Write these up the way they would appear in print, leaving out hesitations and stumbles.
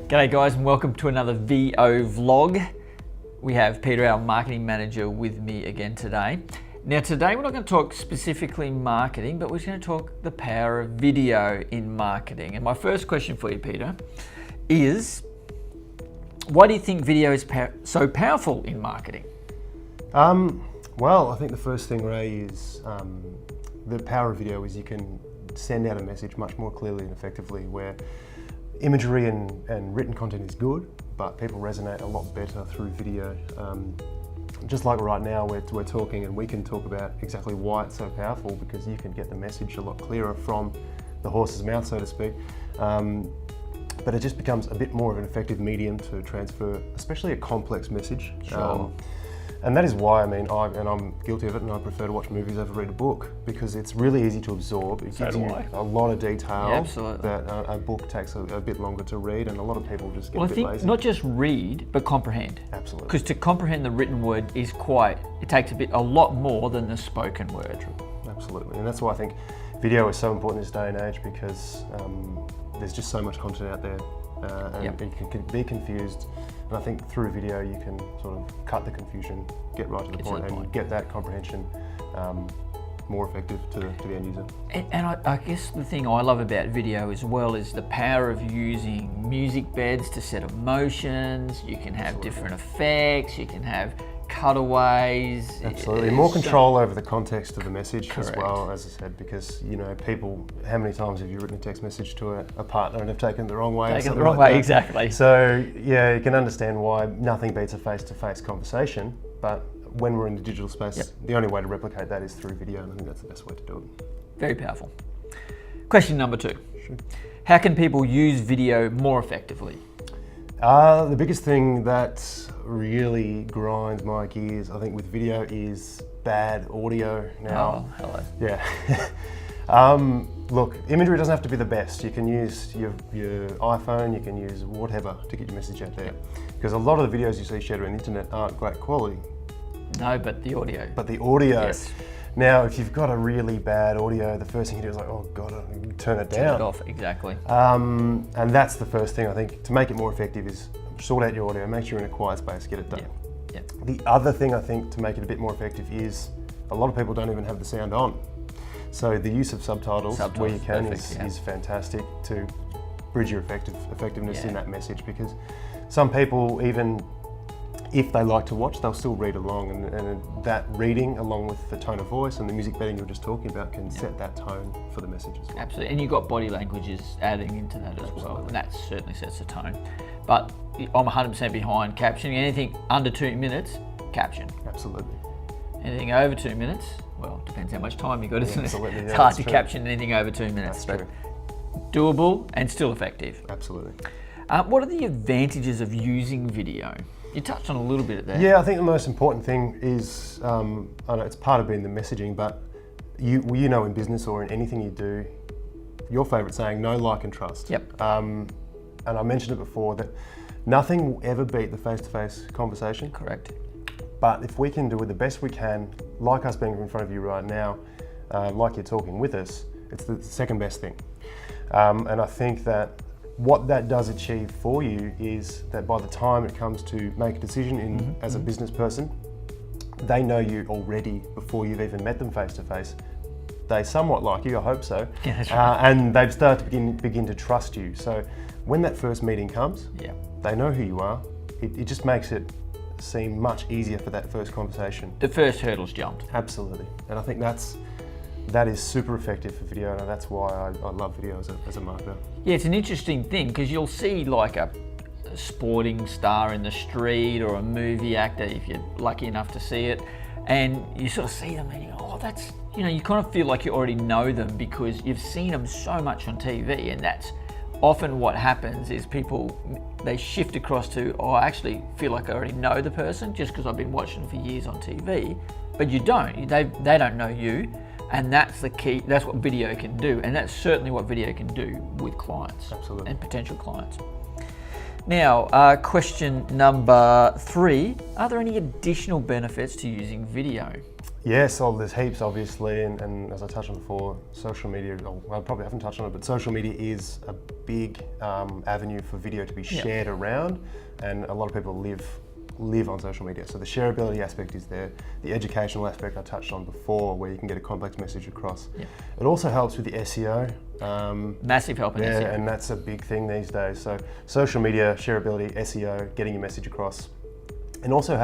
G'day guys, and welcome to another VO vlog. We have Peter, our marketing manager, with me again today. Now today we're not going to talk specifically marketing, but we're going to talk the power of video in marketing. And my first question for you, Peter, is why do you think video is so powerful in marketing? Well, I think the first thing, Ray, is the power of video is you can send out a message much more clearly and effectively, where imagery and written content is good, but people resonate a lot better through video. Just like right now, we're talking, and we can talk about exactly why it's so powerful, because you can get the message a lot clearer from the horse's mouth, so to speak. But it just becomes a bit more of an effective medium to transfer, especially a complex message. Sure. And that is why, I'm guilty of it, and I prefer to watch movies over read a book, because it's really easy to absorb. It gives you a lot of detail that a book takes a bit longer to read, and a lot of people just get a bit lazy. I think not just read, but comprehend. Absolutely. Because to comprehend the written word is it takes a lot more than the spoken word. Absolutely, and that's why I think video is so important in this day and age, because there's just so much content out there, and you can be confused. And I think through video you can sort of cut the confusion, get right to the point, and get that comprehension more effective to the end user. And I guess the thing I love about video as well is the power of using music beds to set emotions. You can have different effects, you can have cutaways. Absolutely, more control over the context of the message as well, as I said, because people, how many times have you written a text message to a partner and have taken it the wrong way? Taken it the wrong way, exactly. So yeah, you can understand why nothing beats a face-to-face conversation, but when we're in the digital space, the only way to replicate that is through video, and I think that's the best way to do it. Very powerful. Question number 2. Sure. How can people use video more effectively? The biggest thing that really grinds my gears, I think, with video is bad audio now. Oh, hello. Yeah. Look, imagery doesn't have to be the best. You can use your iPhone, you can use whatever to get your message out there. Because a lot of the videos you see shared around the internet aren't great quality. No, but the audio. Yes. Now, if you've got a really bad audio, the first thing you do is like, oh God, turn it down. Turn it off, exactly. And that's the first thing, I think, to make it more effective, is sort out your audio, make sure you're in a quiet space, get it done. The other thing, I think, to make it a bit more effective is a lot of people don't even have the sound on. So the use of subtitles where you can is fantastic to bridge your effectiveness in that message, because some people, even if they like to watch, they'll still read along, and that reading, along with the tone of voice and the music bedding you were just talking about, can set that tone for the message as well. Absolutely, and you've got body languages adding into that as well, and that certainly sets the tone. But I'm 100% behind captioning. Anything under 2 minutes, caption. Absolutely. Anything over 2 minutes, well, depends how much time you've got, isn't it? Absolutely, it's hard to caption anything over 2 minutes, but doable and still effective. Absolutely. What are the advantages of using video? You touched on a little bit of that. Yeah, I think the most important thing is, I know it's part of being the messaging, but you know, in business or in anything you do, your favourite saying, know, like and trust. Yep. And I mentioned it before, that nothing will ever beat the face-to-face conversation. Correct. But if we can do it the best we can, like us being in front of you right now, like you're talking with us, it's the second best thing. And I think that what that does achieve for you is that by the time it comes to make a decision as a business person, they know you already before you've even met them face to face. They somewhat like you, I hope so. Yeah, that's right. And they've started to begin to trust you. So when that first meeting comes, they know who you are. It just makes it seem much easier for that first conversation. The first hurdle's jumped. Absolutely. And I think that is super effective for video, and that's why I love video as a marketer. Yeah, it's an interesting thing, because you'll see like a sporting star in the street, or a movie actor, if you're lucky enough to see it, and you sort of see them and you go, oh, that's, you kind of feel like you already know them because you've seen them so much on TV, and that's often what happens is people, they shift across to, oh, I actually feel like I already know the person just because I've been watching them for years on TV, but you don't, they don't know you. And that's the key, that's what video can do. And that's certainly what video can do with clients. Absolutely. And potential clients. Now, question number 3, are there any additional benefits to using video? Yes, there's heaps, obviously, and as I touched on before, social media, I probably haven't touched on it, but social media is a big avenue for video to be shared around, and a lot of people live on social media. So the shareability aspect is there. The educational aspect I touched on before, where you can get a complex message across. Yeah. It also helps with the SEO. Massive help in SEO. Yeah, and that's a big thing these days. So social media, shareability, SEO, getting your message across. And also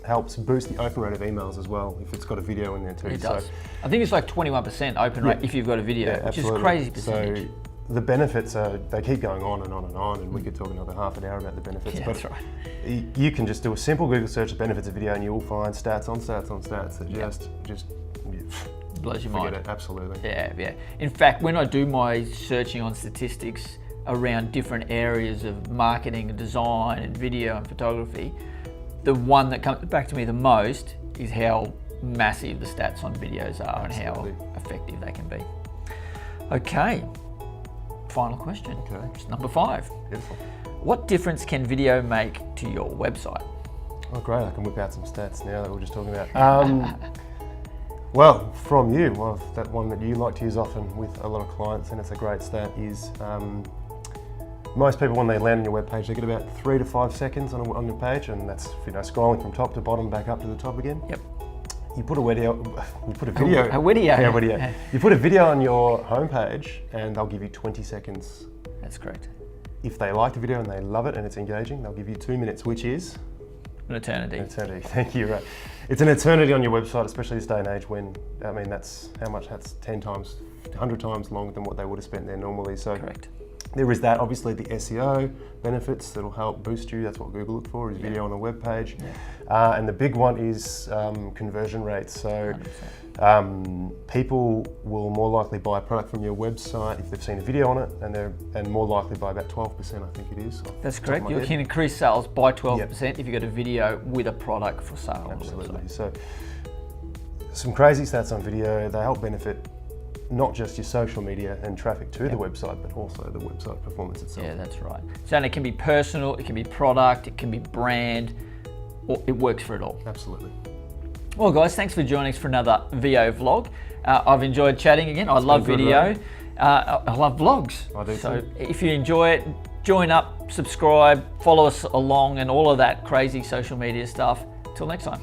helps boost the open rate of emails as well, if it's got a video in there too. It does. I think it's like 21% open rate if you've got a video, which is a crazy percentage. So the benefits they keep going on and on and on, and we could talk another half an hour about the benefits. Yeah, but that's right. You can just do a simple Google search of benefits of video, and you will find stats on stats on stats that just blows your forget mind. It, absolutely. Yeah. In fact, when I do my searching on statistics around different areas of marketing and design and video and photography, the one that comes back to me the most is how massive the stats on videos are and how effective they can be. Okay, final question. Okay. It's number 5. Beautiful. What difference can video make to your website? Oh great, I can whip out some stats now that we're just talking about. Well, from you, that one that you like to use often with a lot of clients, and it's a great stat, is most people, when they land on your webpage, they get about 3 to 5 seconds on your page, and that's scrolling from top to bottom, back up to the top again. Yep. You put a video. You put a video. A video. Yeah, video. You put a video on your homepage, and they'll give you 20 seconds. That's correct. If they like the video and they love it and it's engaging, they'll give you 2 minutes, which is an eternity. An eternity. Thank you. Right. It's an eternity on your website, especially this day and age. When that's how much. That's 10 times, 100 times longer than what they would have spent there normally. So correct. There is that, obviously the SEO benefits that'll help boost you. That's what Google look for, is video on a web page. Yeah. And the big one is conversion rates. So people will more likely buy a product from your website if they've seen a video on it, and more likely by about 12%, I think it is. That's correct. You can increase sales by 12% if you've got a video with a product for sale. Absolutely. So some crazy stats on video. They help benefit not just your social media and traffic to the website, but also the website performance itself. Yeah, that's right. So it can be personal, it can be product, it can be brand, or it works for it all. Absolutely. Well guys, thanks for joining us for another VO vlog. I've enjoyed chatting again. I love video. I love vlogs. I do so too. If you enjoy it, join up, subscribe, follow us along, and all of that crazy social media stuff. Till next time.